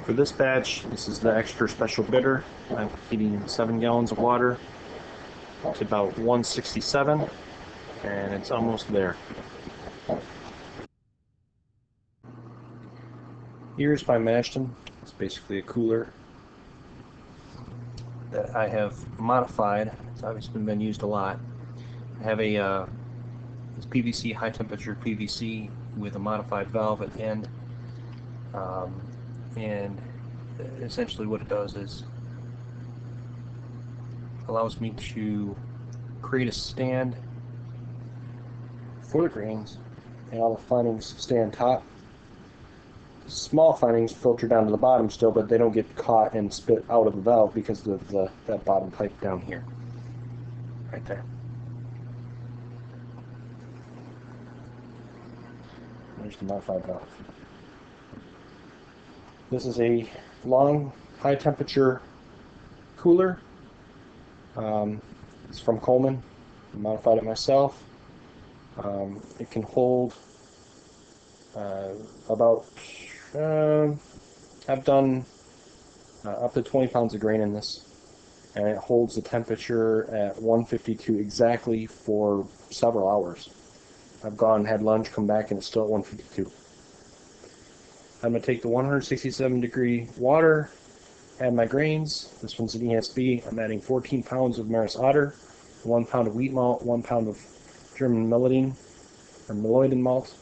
For this batch, this is the extra special bitter. I'm heating 7 gallons of water to about 167, and it's almost there. Here's my Mashton. It's basically a cooler that I have modified. It's obviously been used a lot. I have a it's PVC, high temperature PVC with a modified valve at the end, and essentially what it does is allows me to create a stand for the grains, and all the findings stay on top. Small findings filter down to the bottom still, but they don't get caught and spit out of the valve because of that bottom pipe down here, right there. There's the modified valve. This is a long, high temperature cooler. It's from Coleman. I modified it myself. It can hold I've done up to 20 pounds of grain in this, and it holds the temperature at 152 exactly for several hours. I've gone, had lunch, come back, and it's still at 152. I'm going to take the 167 degree water, add my grains. This one's an ESB. I'm adding 14 pounds of Maris Otter, 1 pound of wheat malt, 1 pound of German Meloiden malt,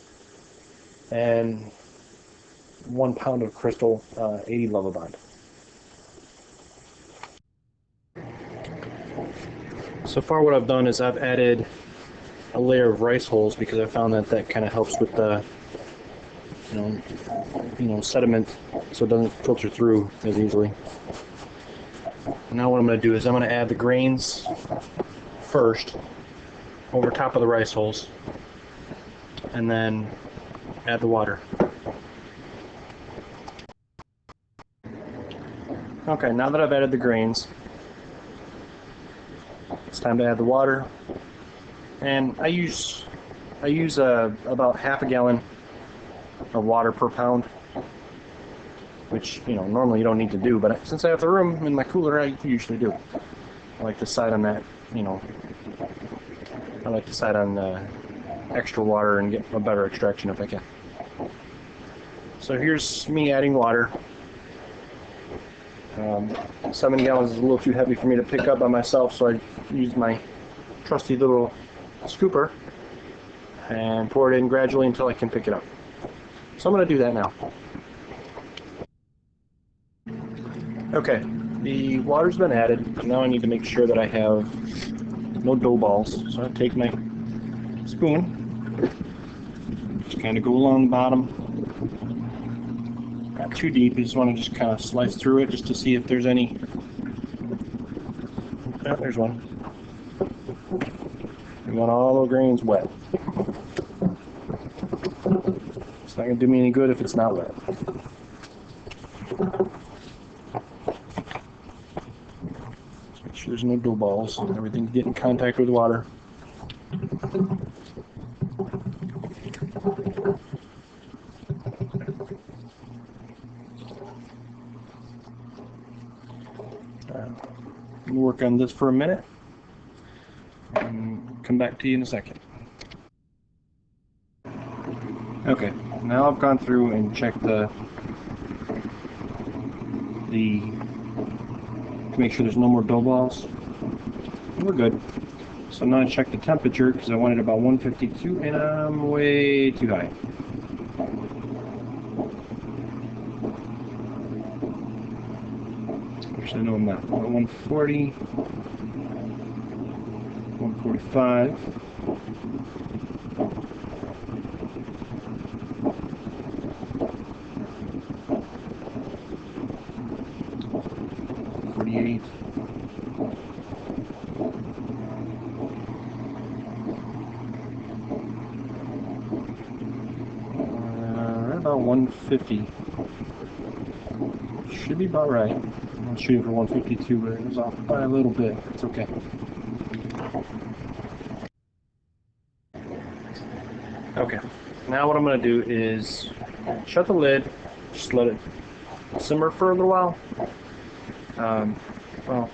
and 1 pound of Crystal 80 Lovibond. So far what I've done is I've added a layer of rice hulls because I found that kind of helps with the sediment, so it doesn't filter through as easily. Now what I'm going to do is I'm going to add the grains first over top of the rice hulls, and then add the water. Okay, now that I've added the grains, it's time to add the water. And I use about half a gallon of water per pound, which normally you don't need to do, but since I have the room in my cooler, I usually do. I like to side on that, I like to side on extra water and get a better extraction if I can. So here's me adding water. 7 gallons is a little too heavy for me to pick up by myself, so I use my trusty little scooper and pour it in gradually until I can pick it up. So I'm going to do that now. Okay, the water's been added. Now I need to make sure that I have no dough balls. So I take my spoon, just kind of go along the bottom. Not too deep, you just want to just kind of slice through it just to see if there's any. Oh, there's one. You want all the grains wet. It's not going to do me any good if it's not wet. Just make sure there's no dough balls. Everything get in contact with water. We'll work on this for a minute and come back to you in a second. Okay, now I've gone through and checked to make sure there's no more dough balls. We're good. So now I check the temperature because I wanted about 152 and I'm way too high. Actually, no, I'm not. 140, 145. About 150. Should be about right. I'm shooting for 152, but it was off by a little bit. It's okay. Okay. Now what I'm going to do is shut the lid. Just let it simmer for a little while. Well,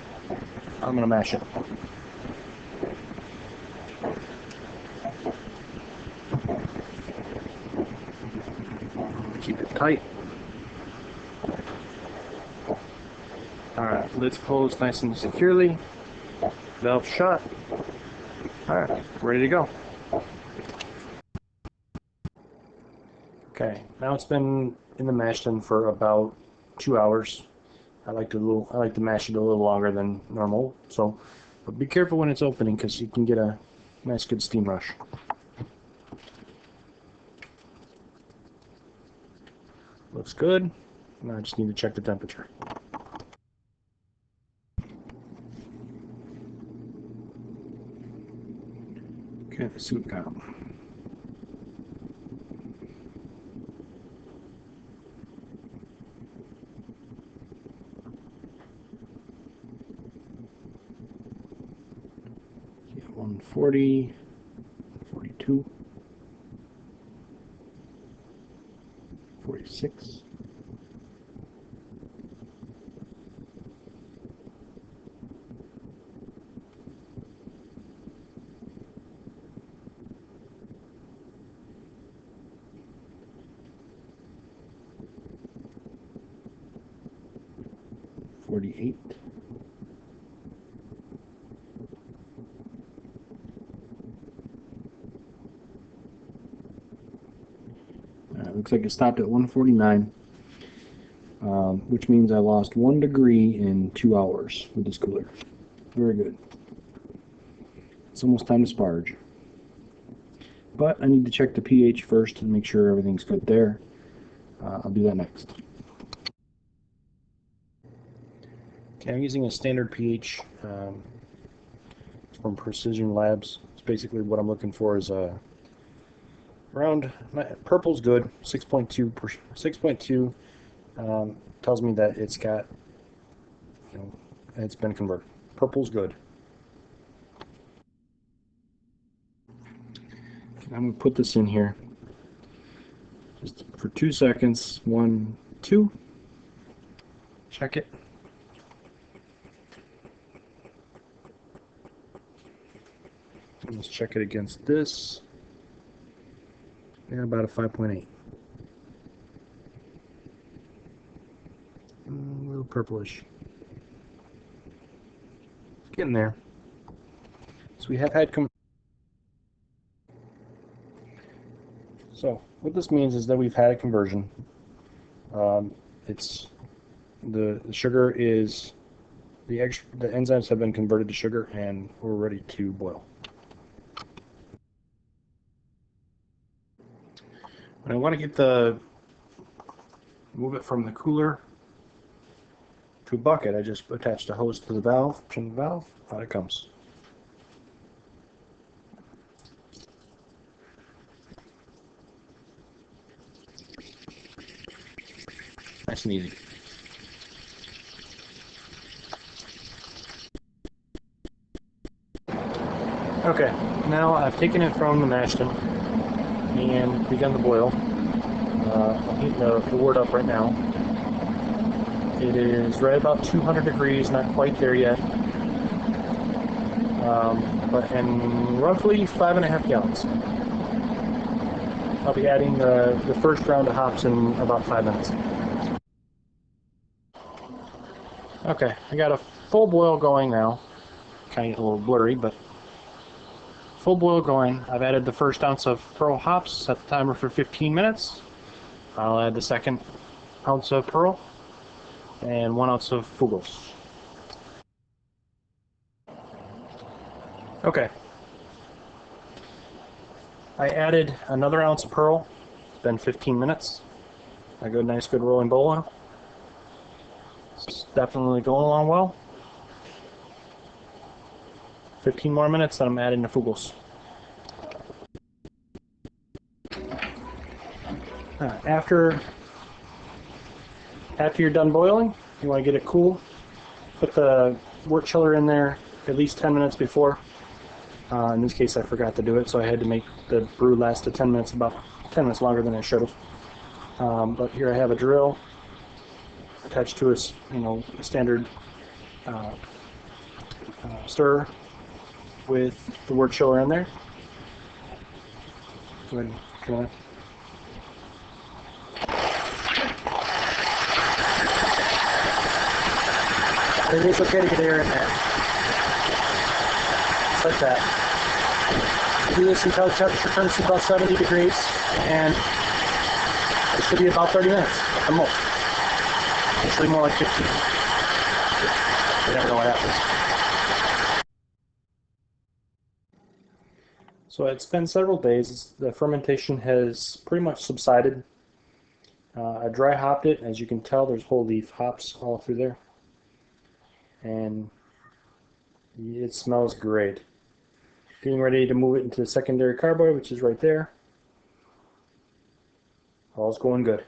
I'm gonna mash it. Keep it tight. Alright, lid's closed nice and securely. Valve shut. Alright, ready to go. Okay, now it's been in the mash tun for about 2 hours. I like to mash it a little longer than normal, so but be careful when it's opening because you can get a nice good steam rush. Looks good. Now I just need to check the temperature. Okay, let's see what we got. Yeah, 140, 42, 46. $48. Looks like it stopped at 149, which means I lost 1 degree in 2 hours with this cooler. Very good. It's almost time to sparge. But I need to check the pH first to make sure everything's good there. I'll do that next. Okay, I'm using a standard pH from Precision Labs. It's basically what I'm looking for is around, purple's good, 6.2 6.2 tells me that it's got, it's been converted. Purple's good. I'm going to put this in here just for 2 seconds. 1, 2. Check it. Let's check it against this. Yeah, about a 5.8. A little purplish. It's getting there. So we have had So what this means is that we've had a conversion. It's the sugar is the enzymes have been converted to sugar, and we're ready to boil. When I want to get move it from the cooler to a bucket, I just attach the hose to the valve, turn the valve, out it comes. Nice and easy. Okay, now I've taken it from the mash tun and begun the boil. I'm heating the wort up right now. It is right about 200 degrees, not quite there yet, and roughly 5.5 gallons. I'll be adding the first round of hops in about 5 minutes. Okay, I got a full boil going now. Kind of a little blurry, but full boil going. I've added the first ounce of pearl hops, set the timer for 15 minutes. I'll add the second ounce of pearl and 1 ounce of Fugels. Okay. I added another ounce of pearl. It's been 15 minutes. A good, nice, good rolling boil now. It's definitely going along well. 15 more minutes, then I'm adding the Fugels. After you're done boiling, you want to get it cool. Put the wort chiller in there at least 10 minutes before. In this case, I forgot to do it, so I had to make the brew last to 10 minutes, about 10 minutes longer than I should have. But here I have a drill. attached to a standard stirrer with the wort chiller in there. Go ahead and turn that. It is okay to get air in there. Just like that. Do this until the temperature turns to about 70 degrees, and it should be about 30 minutes at the most. Actually more like 15. You never know what happens. So it's been several days. The fermentation has pretty much subsided. I dry hopped it. As you can tell, there's whole leaf hops all through there. And it smells great. Getting ready to move it into the secondary carboy, which is right there. All's going good.